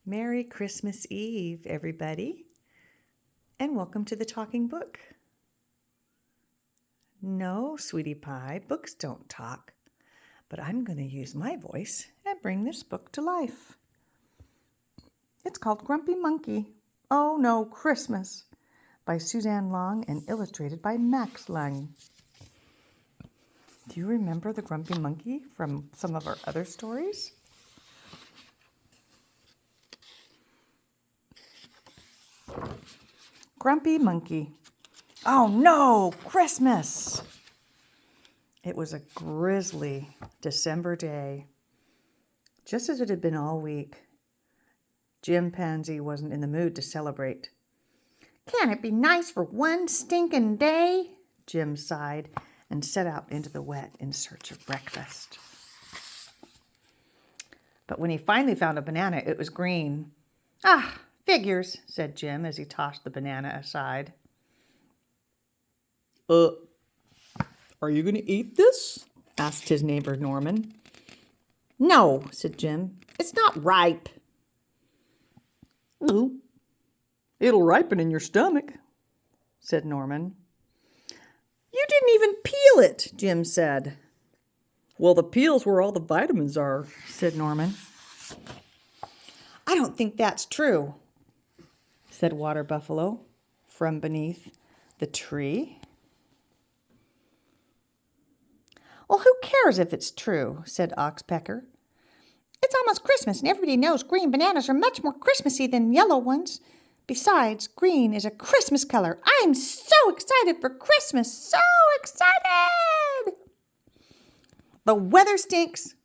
Merry Christmas Eve, everybody, and welcome to the Talking Book. No, sweetie pie, books don't talk, but I'm going to use my voice and bring this book to life. It's called Grumpy Monkey. Oh No, Christmas by Suzanne Long and illustrated by Max Lang. Do you remember the Grumpy Monkey from some of our other stories? Grumpy Monkey. Oh no, Christmas! It was a grisly December day, just as it had been all week. Jim Pansy wasn't in the mood to celebrate. "Can't it be nice for one stinking day?" Jim sighed and set out into the wet in search of breakfast. But when he finally found a banana, it was green. "Ah, figures," said Jim as he tossed the banana aside. Are you going to eat this?" asked his neighbor Norman. "No," said Jim. "It's not ripe." "Well, it'll ripen in your stomach," said Norman. "You didn't even peel it," Jim said. "Well, the peel's where all the vitamins are," said Norman. "I don't think that's true," said Water Buffalo from beneath the tree. "Well, who cares if it's true?" said Oxpecker. "It's almost Christmas, and everybody knows green bananas are much more Christmassy than yellow ones. Besides, green is a Christmas color. I'm so excited for Christmas, so excited! The weather stinks.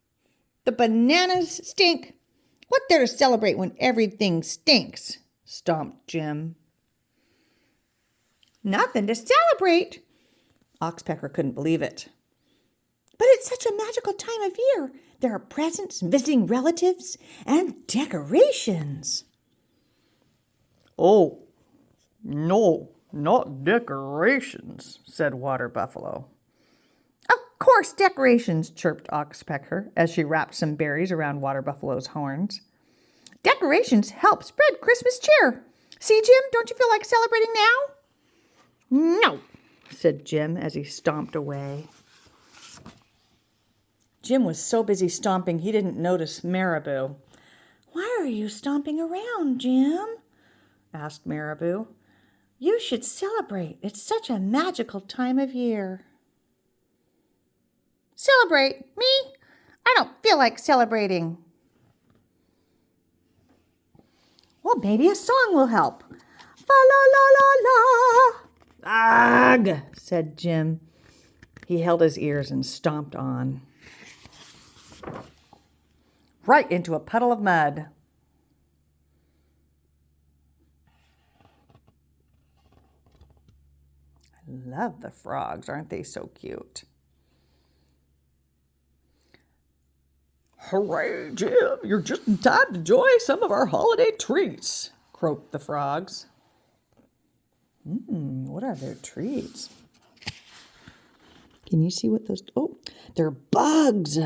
The bananas stink. What there to celebrate when everything stinks?" stomped Jim. "Nothing to celebrate." Oxpecker couldn't believe it. "But it's such a magical time of year. There are presents, visiting relatives, and decorations." "Oh, no, not decorations," said Water Buffalo. "Of course decorations," chirped Oxpecker as she wrapped some berries around Water Buffalo's horns. "Decorations help spread Christmas cheer. See, Jim, don't you feel like celebrating now?" "No," said Jim as he stomped away. Jim was so busy stomping he didn't notice Marabou. "Why are you stomping around, Jim?" asked Marabou. "You should celebrate. It's such a magical time of year." "Celebrate? Me? I don't feel like celebrating." "Well, maybe a song will help. Fa la la la la." "Ugh," said Jim. He held his ears and stomped on. Right into a puddle of mud. I love the frogs. Aren't they so cute? "Hooray, Jim, you're just in time to enjoy some of our holiday treats," croaked the frogs. What are their treats? Can you see what those... Oh, they're bugs.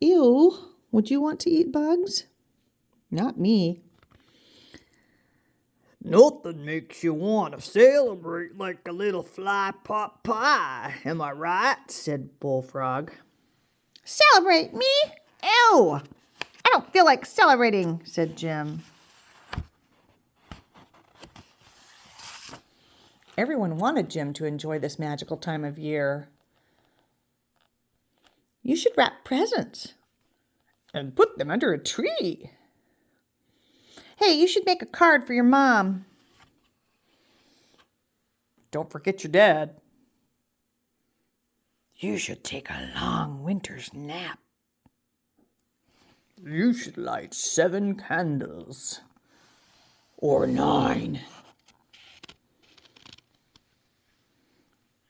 Ew. Would you want to eat bugs? Not me. "Nothing makes you want to celebrate like a little fly pot pie, am I right?" said Bullfrog. "Celebrate me? Ew. I don't feel like celebrating," said Jim. Everyone wanted Jim to enjoy this magical time of year. "You should wrap presents "And put them under a tree." Hey, you should make a card for your mom." "Don't forget your dad." "You should take a long winter's nap." "You should light 7 candles." Or 9.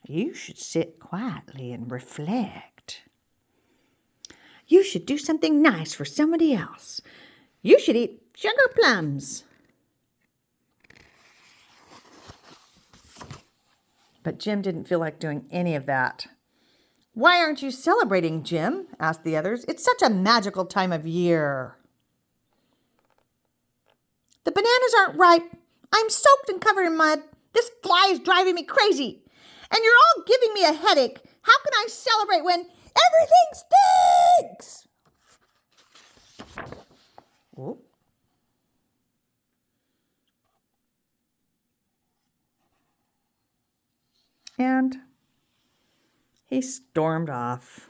"You should sit quietly and reflect." "You should do something nice for somebody else." "You should eat sugar plums." But Jim didn't feel like doing any of that. "Why aren't you celebrating, Jim?" asked the others. "It's such a magical time of year." The bananas aren't ripe. I'm soaked and covered in mud. This fly is driving me crazy. And you're all giving me a headache. How can I celebrate when everything stinks? Oh. And he stormed off.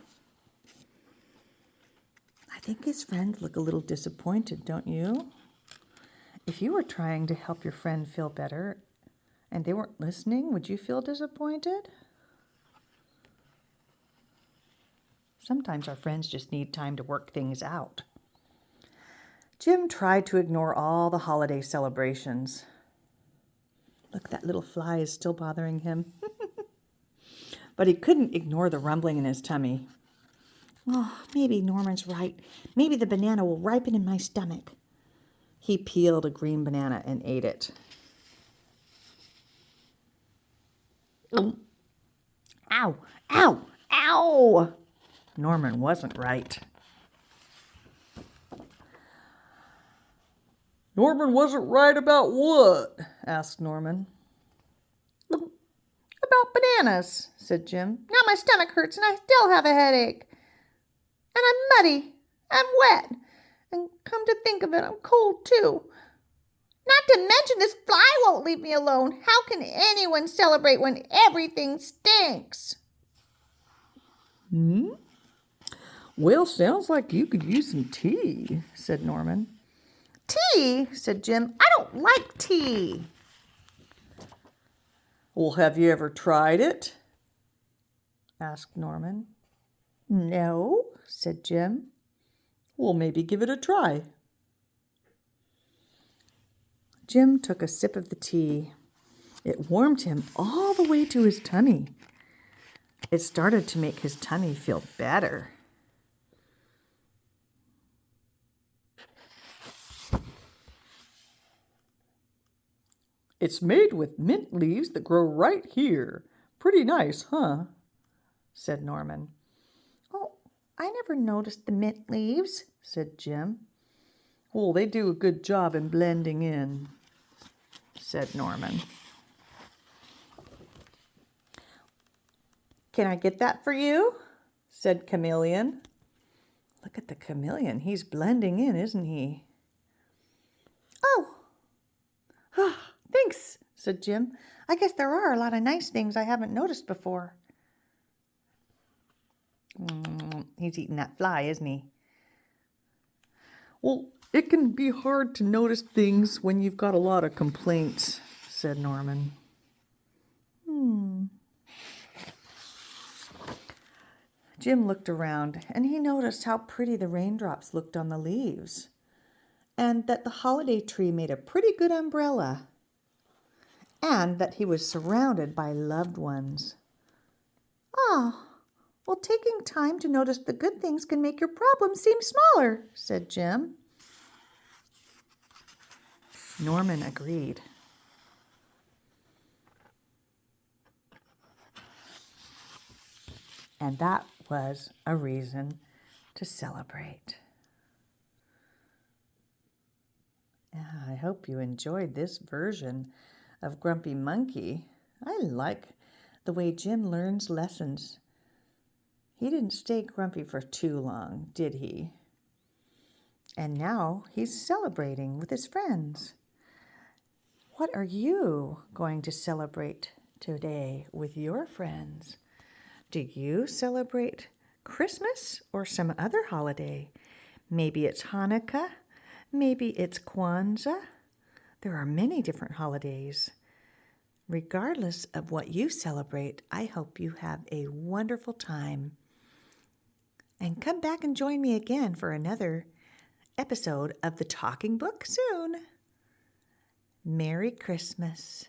I think his friends look a little disappointed, don't you? If you were trying to help your friend feel better and they weren't listening, would you feel disappointed? Sometimes our friends just need time to work things out. Jim tried to ignore all the holiday celebrations. Look, that little fly is still bothering him. But he couldn't ignore the rumbling in his tummy. Oh, maybe Norman's right. Maybe the banana will ripen in my stomach. He peeled a green banana and ate it. Ow, ow, ow! Norman wasn't right. Norman wasn't right about what? Asked Norman. About bananas, said Jim. Now my stomach hurts and I still have a headache. And I'm muddy. I'm wet. And come to think of it, I'm cold too. Not to mention this fly won't leave me alone. How can anyone celebrate when everything stinks? Well, sounds like you could use some tea, said Norman. Tea, said Jim. I don't like tea. Well, have you ever tried it? Asked Norman. No, said Jim. Well, maybe give it a try. Jim took a sip of the tea. It warmed him all the way to his tummy. It started to make his tummy feel better. It's made with mint leaves that grow right here. Pretty nice, huh? Said Norman. Oh, I never noticed the mint leaves, said Jim. Well, they do a good job in blending in, said Norman. Can I get that for you? Said Chameleon. Look at the chameleon. He's blending in, isn't he? Oh, thanks, said Jim. I guess there are a lot of nice things I haven't noticed before. He's eating that fly, isn't he? Well, it can be hard to notice things when you've got a lot of complaints, said Norman. Jim looked around and he noticed how pretty the raindrops looked on the leaves and that the holiday tree made a pretty good umbrella and that he was surrounded by loved ones. Ah, well, taking time to notice the good things can make your problems seem smaller, said Jim. Norman agreed. And that was a reason to celebrate. I hope you enjoyed this version of Grumpy Monkey. I like the way Jim learns lessons. He didn't stay grumpy for too long, did he? And now he's celebrating with his friends. What are you going to celebrate today with your friends? Do you celebrate Christmas or some other holiday? Maybe it's Hanukkah. Maybe it's Kwanzaa. There are many different holidays. Regardless of what you celebrate, I hope you have a wonderful time. And come back and join me again for another episode of The Talking Book soon. Merry Christmas.